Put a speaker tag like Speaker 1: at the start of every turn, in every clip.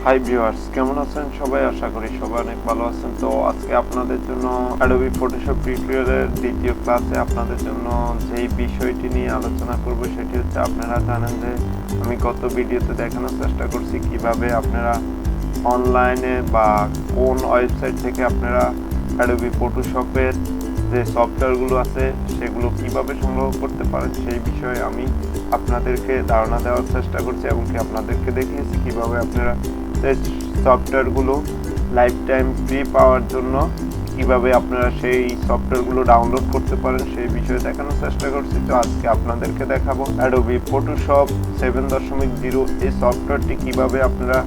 Speaker 1: Hi viewers, কেমন আছেন সবাই? আশা করি সবাই অনেক ভালো আছেন। তো আজকে আপনাদের জন্য অ্যাডোবি ফটোশপ টিউটোরিয়ালের দ্বিতীয় ক্লাসে আপনাদের জন্য যেই বিষয়টি নিয়ে আলোচনা করব সেটি হচ্ছে, আপনারা জানেন যে আমি গত ভিডিওতে দেখানোর চেষ্টা করছি কিভাবে আপনারা অনলাইনে বা কোন ওয়েবসাইট থেকে আপনারা অ্যাডোবি ফটোশপের যে সফটওয়্যারগুলো আছে সেগুলো কিভাবে সংগ্রহ করতে পারেন সেই বিষয়ে আমি আপনাদেরকে ধারণা দেওয়ার চেষ্টা করছি এবং কি আপনাদেরকে দেখিয়েছি কিভাবে আপনারা সেই সফটওয়্যারগুলো লাইফ টাইম ফ্রি পাওয়ার জন্য কিভাবে আপনারা সেই সফটওয়্যারগুলো ডাউনলোড করতে পারেন সেই বিষয়ে দেখানোর চেষ্টা করছি। তো আজকে আপনাদেরকে দেখাবো অ্যাডোবি ফটোশপ 7.0 এই সফটওয়্যারটি কিভাবে আপনারা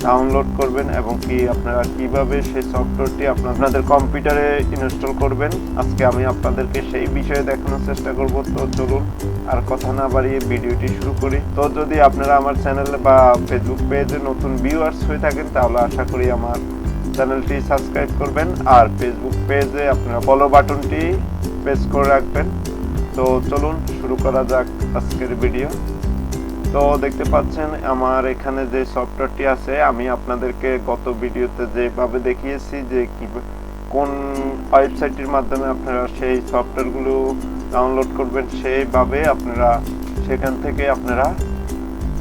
Speaker 1: ডাউনলোড করবেন এবং কি আপনারা কিভাবে সেই সফটওয়্যারটি আপনাদের কম্পিউটারে ইনস্টল করবেন। আজকে আমি আপনাদেরকে সেই বিষয়ে দেখানোর চেষ্টা করব। তো চলুন আর কথা না বাড়িয়ে ভিডিওটি শুরু করি। তো যদি আপনারা আমার চ্যানেল বা ফেসবুক পেজে নতুন ভিউয়ার্স হয়ে থাকেন তাহলে আশা করি আমার চ্যানেলটি সাবস্ক্রাইব করবেন আর ফেসবুক পেজে আপনারা ফলো বাটনটি প্রেস করে রাখবেন। তো চলুন শুরু করা যাক আজকের ভিডিও। তো দেখতে পাচ্ছেন আমার এখানে যে সফটওয়্যারটি আছে, আমি আপনাদেরকে গত ভিডিওতে যেভাবে দেখিয়েছি যে কোন ওয়েবসাইটের মাধ্যমে আপনারা সেই সফটওয়্যারগুলো ডাউনলোড করবেন, সেইভাবে আপনারা সেখান থেকে আপনারা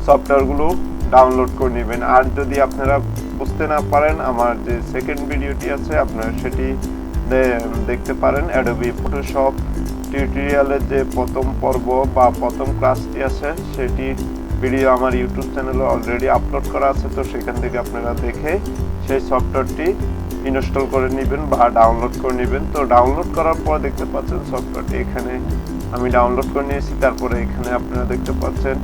Speaker 1: সফটওয়্যারগুলো ডাউনলোড করে নেবেন। আর যদি আপনারা বুঝতে না পারেন, আমার যে সেকেন্ড ভিডিওটি আছে আপনারা সেটি দেখতে পারেন। অ্যাডোবি ফটোশপ টিউটোরিয়ালের যে প্রথম পর্ব বা প্রথম ক্লাসটি আছে সেটি ভিডিও আমার ইউটিউব চ্যানেলে অলরেডি আপলোড করা আছে। তো সেখান থেকে আপনারা দেখে সেই সফটওয়্যারটি ইনস্টল করে নেবেন বা ডাউনলোড করে নেবেন। তো ডাউনলোড করার পর দেখতে পাচ্ছেন সফটওয়্যারটি এখানে আমি ডাউনলোড করে নিয়েছি। তারপরে এখানে আপনারা দেখতে পাচ্ছেন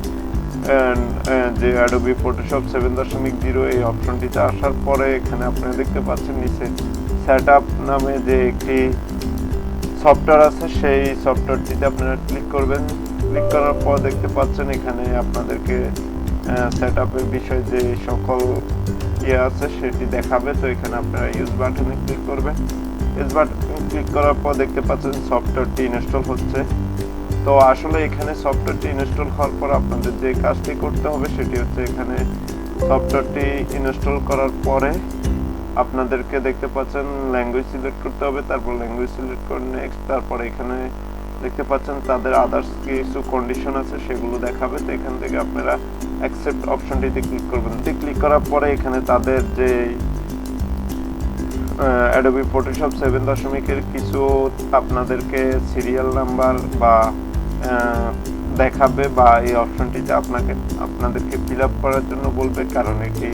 Speaker 1: যে অ্যাডোবি ফটোশপ 7.0 এই অপশনটিতে আসার পরে এখানে আপনারা দেখতে পাচ্ছেন নিচে সেটআপ নামে যে একটি সফটওয়্যার আছে, সেই সফটওয়্যারটিতে আপনারা ক্লিক করবেন। ক্লিক করার পর দেখতে পাচ্ছেন এখানে আপনাদেরকে সেটআপের বিষয়ে যে সকল আছে সেটি দেখাবে। তো এখানে আপনারা ইউজ বাটনে ক্লিক করবেন। ইউজ বাটনে ক্লিক করার পর দেখতে পাচ্ছেন সফটওয়্যারটি ইনস্টল হচ্ছে। তো আসলে এখানে সফটওয়্যারটি ইনস্টল হওয়ার পর আপনাদের যে কাজটি করতে হবে সেটি হচ্ছে, এখানে সফটওয়্যারটি ইনস্টল করার পরে আপনাদেরকে দেখতে পাচ্ছেন ল্যাঙ্গুয়েজ সিলেক্ট করতে হবে। তারপর ল্যাঙ্গুয়েজ সিলেক্ট করে নেক্সট, তারপরে এখানে দেখতে পাচ্ছেন তাদের আদার্স কিছু কন্ডিশন আছে সেগুলো দেখাবে। তো এখান থেকে আপনারা অ্যাকসেপ্ট অপশনটিতে ক্লিক করবেন। ক্লিক করার পরে এখানে তাদের যে অ্যাডোবি ফটোশপ 7.0 কিছু আপনাদেরকে সিরিয়াল নাম্বার বা দেখাবে বা এই অপশনটিতে আপনাদেরকে ফিল আপ করার জন্য বলবে, কারণ এটি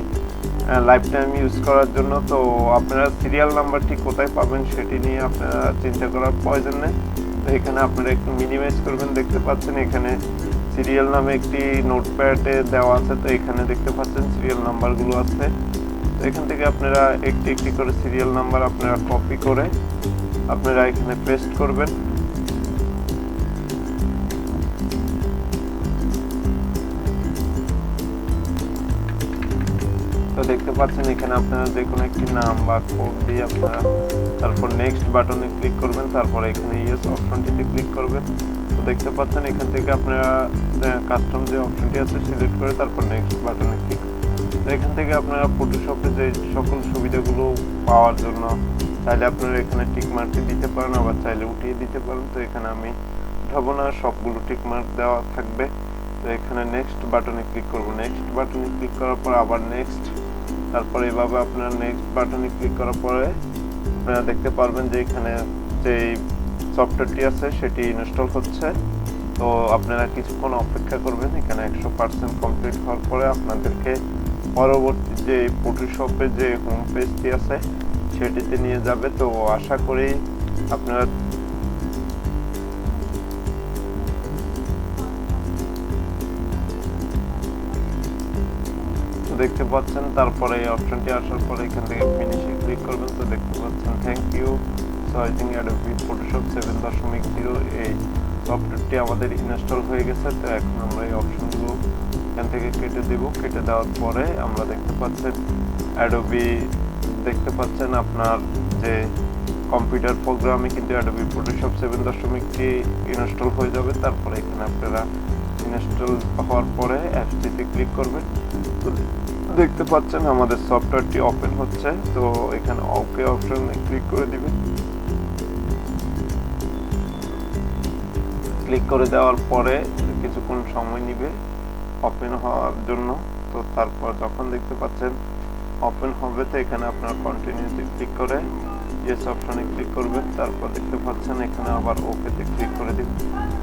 Speaker 1: লাইফ টাইম ইউজ করার জন্য। তো আপনারা সিরিয়াল নাম্বারটি কোথায় পাবেন সেটি নিয়ে আপনারা চিন্তা করার প্রয়োজন নেই। তো এখানে আপনারা একটু মিনিমাইজ করবেন। দেখতে পাচ্ছেন এখানে সিরিয়াল নামে একটি নোটপ্যাডে দেওয়া আছে। তো এখানে দেখতে পাচ্ছেন সিরিয়াল নাম্বারগুলো আছে। তো এখান থেকে আপনারা একটি একটি করে সিরিয়াল নাম্বার আপনারা কপি করে আপনারা এখানে পেস্ট করবেন। তো দেখতে পাচ্ছেন এখানে আপনারা যে কোনো একটি নাম বা কোড দিয়ে আপনারা তারপর নেক্সট বাটনে ক্লিক করবেন। তারপর এখানে ইয়েস অপশনটিতে ক্লিক করবেন। তো দেখতে পাচ্ছেন এখান থেকে আপনারা কাস্টম যে অপশনটি আছে সিলেক্ট করে তারপর নেক্সট বাটনে ক্লিক। তো এখান থেকে আপনারা ফটোশপে যে সকল সুবিধাগুলো পাওয়ার জন্য চাইলে আপনারা এখানে টিকমার্কটি দিতে পারেন, আবার চাইলে উঠিয়ে দিতে পারেন। তো এখানে আমি উঠাবো না, সবগুলো টিকমার্ক দেওয়া থাকবে। তো এখানে নেক্সট বাটনে ক্লিক করব। নেক্সট বাটনে ক্লিক করার পর আবার নেক্সট, তারপরে এভাবে আপনারা নেক্সট বাটনে ক্লিক করার পরে আপনারা দেখতে পারবেন যে এখানে যে সফটওয়্যারটি আছে সেটি ইনস্টল হচ্ছে। তো আপনারা কিছুক্ষণ অপেক্ষা করবেন। এখানে 100% কমপ্লিট হওয়ার পরে আপনাদেরকে পরবর্তী যে ফটোশপের যে হোম পেজটি আছে সেটিতে নিয়ে যাবে। তো আশা করি আপনারা দেখতে পাচ্ছেন। তারপরে এই অপশনটি আসার পরে এখান থেকে ফিনিশে ক্লিক করবেন। তো দেখতে পাচ্ছেন থ্যাংক ইউ চয়েসিং অ্যাডোবি ফটোশপ 7.0 এই সফটওয়্যারটি আমাদের ইনস্টল হয়ে গেছে। তো এখন আমরা এই অপশনগুলো এখান থেকে কেটে দেব। কেটে দেওয়ার পরে আমরা দেখতে পাচ্ছেন অ্যাডোবি দেখতে পাচ্ছেন আপনার যে কম্পিউটার প্রোগ্রামে কিন্তু অ্যাডোবি ফটোশপ 7.0 ইনস্টল হয়ে যাবে। তারপরে এখানে আপনারা ইনস্টল হওয়ার পরে অ্যাপসটিতে ক্লিক করবেন। তো দেখতে পাচ্ছেন আমাদের সফটওয়্যারটি ওপেন হচ্ছে। তো এখানে ওকে অপশনে ক্লিক করে দিবেন। ক্লিক করে দেওয়ার পরে কিছুক্ষণ সময় নেবে ওপেন হওয়ার জন্য। তো তারপর যখন দেখতে পাচ্ছেন ওপেন হবে, তো এখানে আপনার কন্টিনিউতে ক্লিক করে ইয়েস অপশনে ক্লিক করবেন। তারপর দেখতে পাচ্ছেন এখানে আবার ওকেতে ক্লিক করে দিবেন।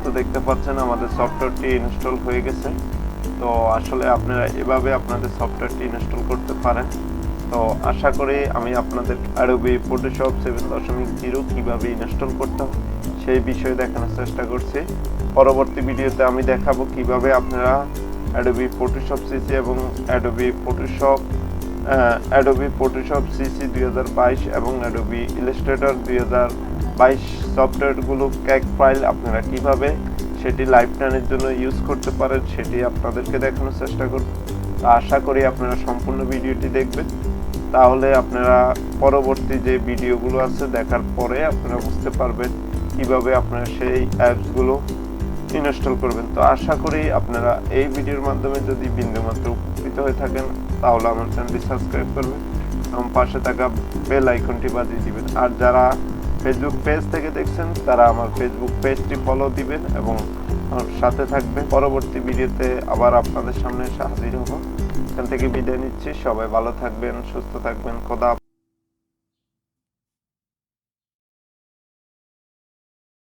Speaker 1: তো দেখতে পাচ্ছেন আমাদের সফটওয়্যারটি ইনস্টল হয়ে গেছে। তো আসলে আপনারা এভাবে আপনাদের সফটওয়্যারটি ইনস্টল করতে পারেন। তো আশা করি আমি আপনাদের Adobe Photoshop 7.0 কিভাবে ইনস্টল করতে হয় সেই বিষয়ে দেখানোর চেষ্টা করছি। পরবর্তী ভিডিওতে আমি দেখাবো কিভাবে আপনারা Adobe Photoshop CC এবং Adobe Photoshop CC 2022 এবং Adobe Illustrator 2022 সফটওয়্যারগুলো ক্যাক ফাইল আপনারা কিভাবে সেটি লাইফ টাইমের জন্য ইউজ করতে পারেন সেটি আপনাদেরকে দেখানোর চেষ্টা করব। আশা করি আপনারা সম্পূর্ণ ভিডিওটি দেখবেন, তাহলে আপনারা পরবর্তী যে ভিডিওগুলো আছে দেখার পরে আপনারা বুঝতে পারবেন কিভাবে আপনারা সেই অ্যাপসগুলো ইনস্টল করবেন। তো আশা করি আপনারা এই ভিডিওর মাধ্যমে যদি বিন্দুমাত্র উপকৃত হয়ে থাকেন তাহলে আমার চ্যানেলটি সাবস্ক্রাইব করবেন এবং পাশে থাকা বেল আইকনটি বাজিয়ে দিবেন। আর যারা ফেসবুক পেজ থেকে দেখছেন তারা আমার ফেসবুক পেজটি ফলো দিবেন এবং আমার সাথে থাকবেন। পরবর্তী ভিডিওতে আবার আপনাদের সামনে হাজির হব। এখান থেকে বিদায় নিচ্ছি। সবাই ভালো থাকবেন, সুস্থ থাকবেন। খোদা।